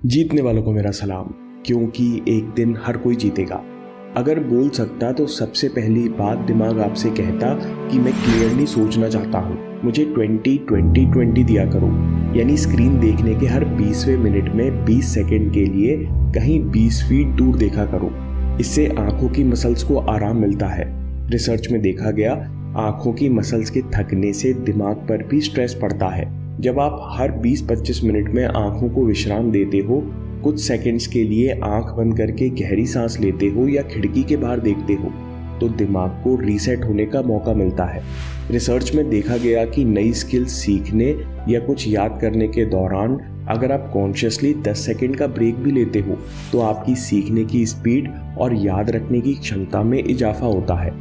जीतने वालों को मेरा सलाम, क्योंकि एक दिन हर कोई जीतेगा। अगर बोल सकता तो सबसे पहली बात दिमाग आपसे कहता कि मैं क्लियरली सोचना चाहता हूँ, मुझे 20-20-20 दिया करो, यानी स्क्रीन देखने के हर 20वें मिनट में 20 सेकंड के लिए कहीं 20 फीट दूर देखा करो। इससे आंखों की मसल्स को आराम मिलता है। रिसर्च में देखा गया, आंखों की मसल्स के थकने से दिमाग पर भी स्ट्रेस पड़ता है। जब आप हर 20-25 मिनट में आंखों को विश्राम देते हो, कुछ सेकंड्स के लिए आंख बंद करके गहरी सांस लेते हो या खिड़की के बाहर देखते हो, तो दिमाग को रीसेट होने का मौका मिलता है। रिसर्च में देखा गया कि नई स्किल सीखने या कुछ याद करने के दौरान अगर आप कॉन्शियसली 10 सेकंड का ब्रेक भी लेते हो, तो आपकी सीखने की स्पीड और याद रखने की क्षमता में इजाफा होता है।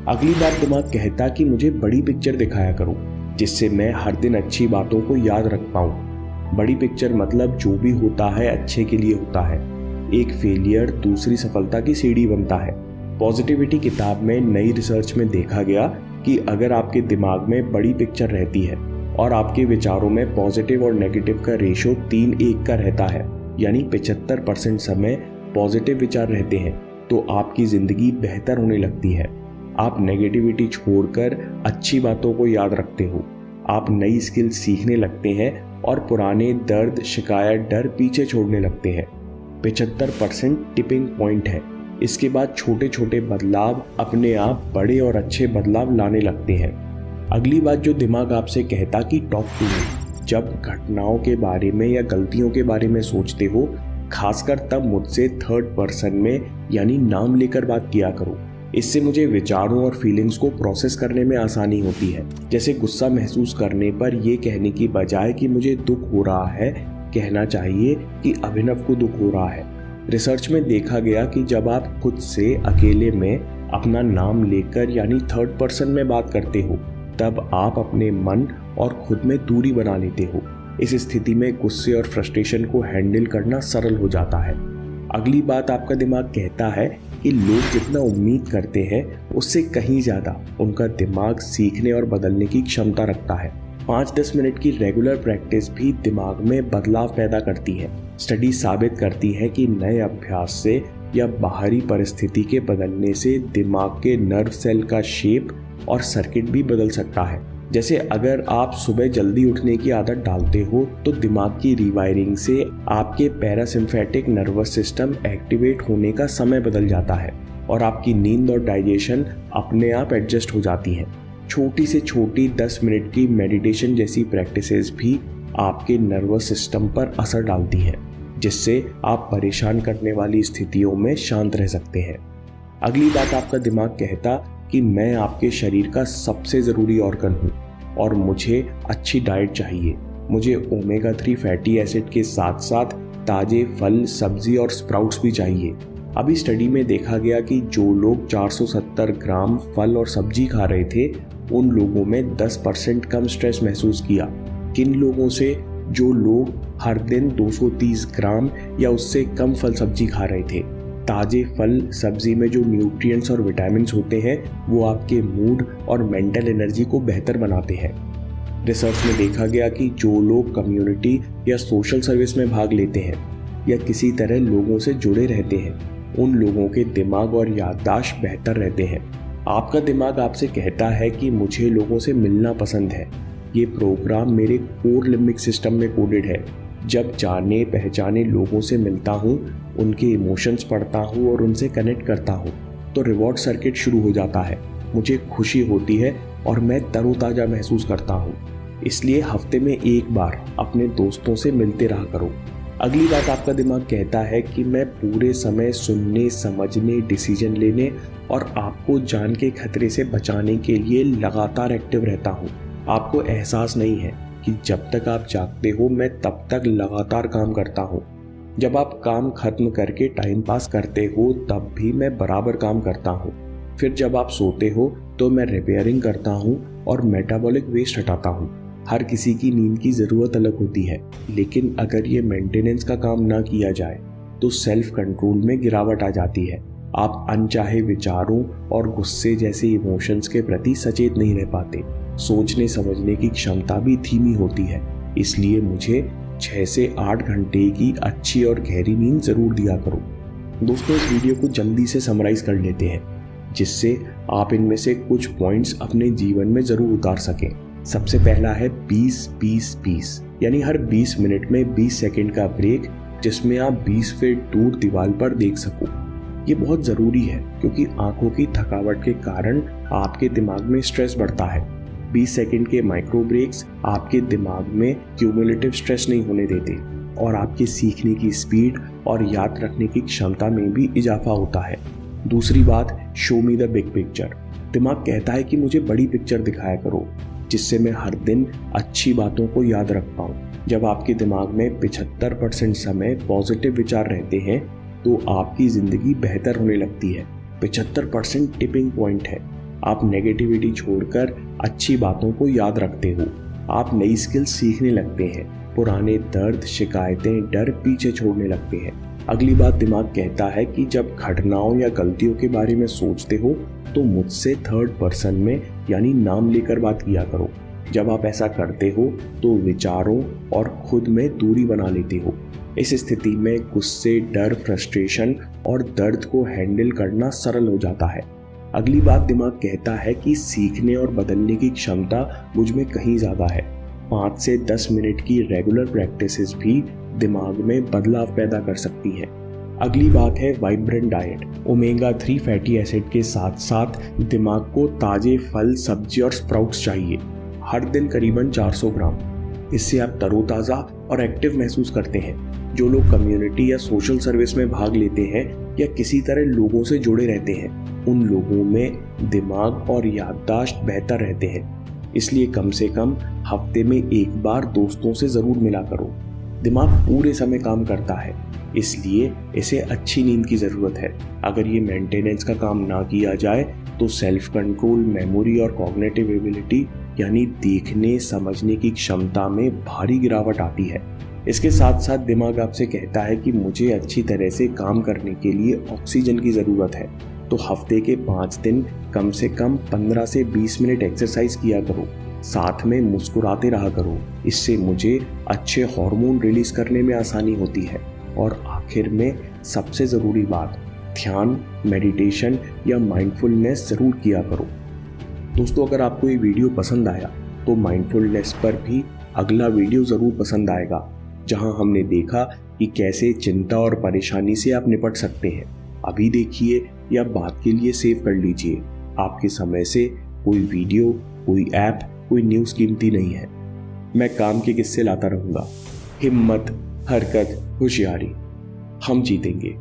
अगली बार दिमाग कहता कि मुझे बड़ी पिक्चर दिखाया करो, जिससे मैं हर दिन अच्छी बातों को याद रख पाऊं। बड़ी पिक्चर मतलब जो भी होता है अच्छे के लिए होता है। एक फेलियर दूसरी सफलता की सीढ़ी बनता है। पॉजिटिविटी किताब में नई रिसर्च में देखा गया कि अगर आपके दिमाग में बड़ी पिक्चर रहती है और आपके विचारों में पॉजिटिव और नेगेटिव का रेशो 3:1 का रहता है, यानी 75% समय पॉजिटिव विचार रहते हैं, तो आपकी जिंदगी बेहतर होने लगती है। आप नेगेटिविटी छोड़कर अच्छी बातों को याद रखते हो, आप नई स्किल सीखने लगते हैं और पुराने दर्द, शिकायत, डर पीछे छोड़ने लगते हैं। 75% टिपिंग पॉइंट है। इसके बाद छोटे छोटे बदलाव अपने आप बड़े और अच्छे बदलाव लाने लगते हैं। अगली बात जो दिमाग आपसे कहता कि टॉक टू मी। जब घटनाओं के बारे में या गलतियों के बारे में सोचते हो, खासकर तब मुझसे थर्ड पर्सन में यानी नाम लेकर बात किया करो। इससे मुझे विचारों और फीलिंग्स को प्रोसेस करने में आसानी होती है। जैसे गुस्सा महसूस करने पर ये कहने की बजाय कि मुझे दुख हो रहा है, कहना चाहिए कि अभिनव को दुख हो रहा है। रिसर्च में देखा गया कि जब आप खुद से अकेले में अपना नाम लेकर यानी थर्ड पर्सन में बात करते हो, तब आप अपने मन और खुद में दूरी बना लेते हो। इस स्थिति में गुस्से और फ्रस्ट्रेशन को हैंडल करना सरल हो जाता है। अगली बात आपका दिमाग कहता है कि लोग जितना उम्मीद करते हैं उससे कहीं ज़्यादा उनका दिमाग सीखने और बदलने की क्षमता रखता है। 5-10 मिनट की रेगुलर प्रैक्टिस भी दिमाग में बदलाव पैदा करती है। स्टडी साबित करती है कि नए अभ्यास से या बाहरी परिस्थिति के बदलने से दिमाग के नर्व सेल का शेप और सर्किट भी बदल सकता है। जैसे अगर आप सुबह जल्दी उठने की आदत डालते हो, तो दिमाग की रिवायरिंग से आपके पैरासिम्पैथिक नर्वस सिस्टम एक्टिवेट होने का समय बदल जाता है और आपकी नींद और डाइजेशन अपने आप एडजस्ट हो जाती हैं। छोटी से छोटी 10 मिनट की मेडिटेशन जैसी प्रैक्टिसेस भी आपके नर्वस सिस्टम पर असर डालती हैं, जिससे आप परेशान करने वाली स्थितियों में शांत रह सकते हैं। अगली बात आपका दिमाग कहता कि मैं आपके शरीर का सबसे ज़रूरी ऑर्गन हूँ और मुझे अच्छी डाइट चाहिए। मुझे ओमेगा 3 फैटी एसिड के साथ साथ ताज़े फल, सब्जी और स्प्राउट्स भी चाहिए। अभी स्टडी में देखा गया कि जो लोग 470 ग्राम फल और सब्जी खा रहे थे, उन लोगों में 10% कम स्ट्रेस महसूस किया। किन लोगों से? जो लोग हर दिन 230 ग्राम या उससे कम फल सब्जी खा रहे थे। ताज़े फल सब्जी में जो न्यूट्रिएंट्स और विटामिन्स होते हैं, वो आपके मूड और मेंटल एनर्जी को बेहतर बनाते हैं। रिसर्च में देखा गया कि जो लोग कम्युनिटी या सोशल सर्विस में भाग लेते हैं या किसी तरह लोगों से जुड़े रहते हैं, उन लोगों के दिमाग और याददाश्त बेहतर रहते हैं। आपका दिमाग आपसे कहता है कि मुझे लोगों से मिलना पसंद है। ये प्रोग्राम मेरे कोर लिम्बिक सिस्टम में कोडेड है। जब जाने पहचाने लोगों से मिलता हूँ, उनके इमोशंस पढ़ता हूँ और उनसे कनेक्ट करता हूँ, तो रिवॉर्ड सर्किट शुरू हो जाता है। मुझे खुशी होती है और मैं तरोताज़ा महसूस करता हूँ। इसलिए हफ्ते में एक बार अपने दोस्तों से मिलते रहा करो। अगली बात आपका दिमाग कहता है कि मैं पूरे समय सुनने, समझने, डिसीजन लेने और आपको जान के खतरे से बचाने के लिए लगातार एक्टिव रहता हूँ। आपको एहसास नहीं है कि जब तक आप जागते हो, मैं तब तक लगातार काम करता हूँ। जब आप काम खत्म करके टाइम पास करते हो, तब भी मैं बराबर काम करता हूँ। फिर जब आप सोते हो तो मैं रिपेयरिंग करता हूँ और मेटाबॉलिक वेस्ट हटाता हूँ। हर किसी की नींद की ज़रूरत अलग होती है, लेकिन अगर ये मेंटेनेंस का काम ना किया जाए तो सेल्फ कंट्रोल में गिरावट आ जाती है। आप अनचाहे विचारों और गुस्से जैसे इमोशंस के प्रति सचेत नहीं रह पाते। सोचने समझने की क्षमता भी धीमी होती है। इसलिए मुझे 6 से 8 घंटे की अच्छी और गहरी नींद ज़रूर दिया करो। दोस्तों, इस वीडियो को जल्दी से समराइज़ कर लेते हैं, जिससे आप इनमें से कुछ पॉइंट्स अपने जीवन में ज़रूर उतार सकें। सबसे पहला है 20-20-20, यानी हर 20 मिनट में 20 सेकंड का ब्रेक, जिसमें आप 20 फीट दूर दीवार पर देख सको। ये बहुत ज़रूरी है क्योंकि आंखों की थकावट के कारण आपके दिमाग में स्ट्रेस बढ़ता है। 20 सेकंड के माइक्रो ब्रेक्स आपके दिमाग में क्यूमुलेटिव स्ट्रेस नहीं होने देते और आपके सीखने की स्पीड और याद रखने की क्षमता में भी इजाफा होता है। दूसरी बात, show me the big picture. दिमाग कहता है कि मुझे बड़ी पिक्चर दिखाया करो, जिससे मैं हर दिन अच्छी बातों को याद रख पाऊँ। जब आपके दिमाग में 75% समय पॉजिटिव विचार रहते हैं तो आपकी ज़िंदगी बेहतर होने लगती है। 75% टिपिंग पॉइंट है। आप नेगेटिविटी छोड़कर अच्छी बातों को याद रखते हो। आप नई स्किल्स सीखने लगते हैं। पुराने दर्द, शिकायतें, डर पीछे छोड़ने लगते हैं। अगली बात, दिमाग कहता है कि जब घटनाओं या गलतियों के बारे में सोचते हो तो मुझसे थर्ड पर्सन में यानी नाम लेकर बात किया करो। जब आप ऐसा करते हो तो विचारों और खुद में दूरी बना लेते हो। इस स्थिति में गुस्से, डर, फ्रस्ट्रेशन और दर्द को हैंडल करना सरल हो जाता है। अगली बात, दिमाग कहता है कि सीखने और बदलने की क्षमता मुझ में कहीं ज़्यादा है। 5 से 10 मिनट की रेगुलर प्रैक्टिसेस भी दिमाग में बदलाव पैदा कर सकती हैं। अगली बात है vibrant diet. Omega 3 fatty acid के साथ साथ दिमाग को ताज़े फल, सब्जी और स्प्राउट्स चाहिए, हर दिन करीबन 400 ग्राम। इससे आप तरोताज़ा और एक्टिव महसूस करते हैं। जो लोग कम्युनिटी या सोशल सर्विस में भाग लेते हैं या किसी तरह लोगों से जुड़े रहते हैं, उन लोगों में दिमाग और याददाश्त बेहतर रहते हैं। इसलिए कम से कम हफ्ते में एक बार दोस्तों से ज़रूर मिला करो। दिमाग पूरे समय काम करता है, इसलिए इसे अच्छी नींद की ज़रूरत है। अगर ये मेंटेनेंस का काम ना किया जाए तो सेल्फ कंट्रोल, मेमोरी और कॉग्निटिव एबिलिटी यानी देखने समझने की क्षमता में भारी गिरावट आती है। इसके साथ साथ दिमाग आपसे कहता है कि मुझे अच्छी तरह से काम करने के लिए ऑक्सीजन की ज़रूरत है, तो हफ्ते के 5 दिन कम से कम 15 से 20 मिनट एक्सरसाइज किया करो। साथ में मुस्कुराते रहा करो। इससे मुझे अच्छे हार्मोन रिलीज करने में आसानी होती है। और आखिर में सबसे ज़रूरी बात, ध्यान, मेडिटेशन या माइंडफुलनेस ज़रूर किया करो। दोस्तों, अगर आपको ये वीडियो पसंद आया तो माइंडफुलनेस पर भी अगला वीडियो ज़रूर पसंद आएगा, जहां हमने देखा कि कैसे चिंता और परेशानी से आप निपट सकते हैं। अभी देखिए या बात के लिए सेव कर लीजिए। आपके समय से कोई वीडियो, कोई ऐप, कोई न्यूज़ कीमती नहीं है। मैं काम के किस्से लाता रहूँगा। हिम्मत, हरकत, होशियारी, हम जीतेंगे।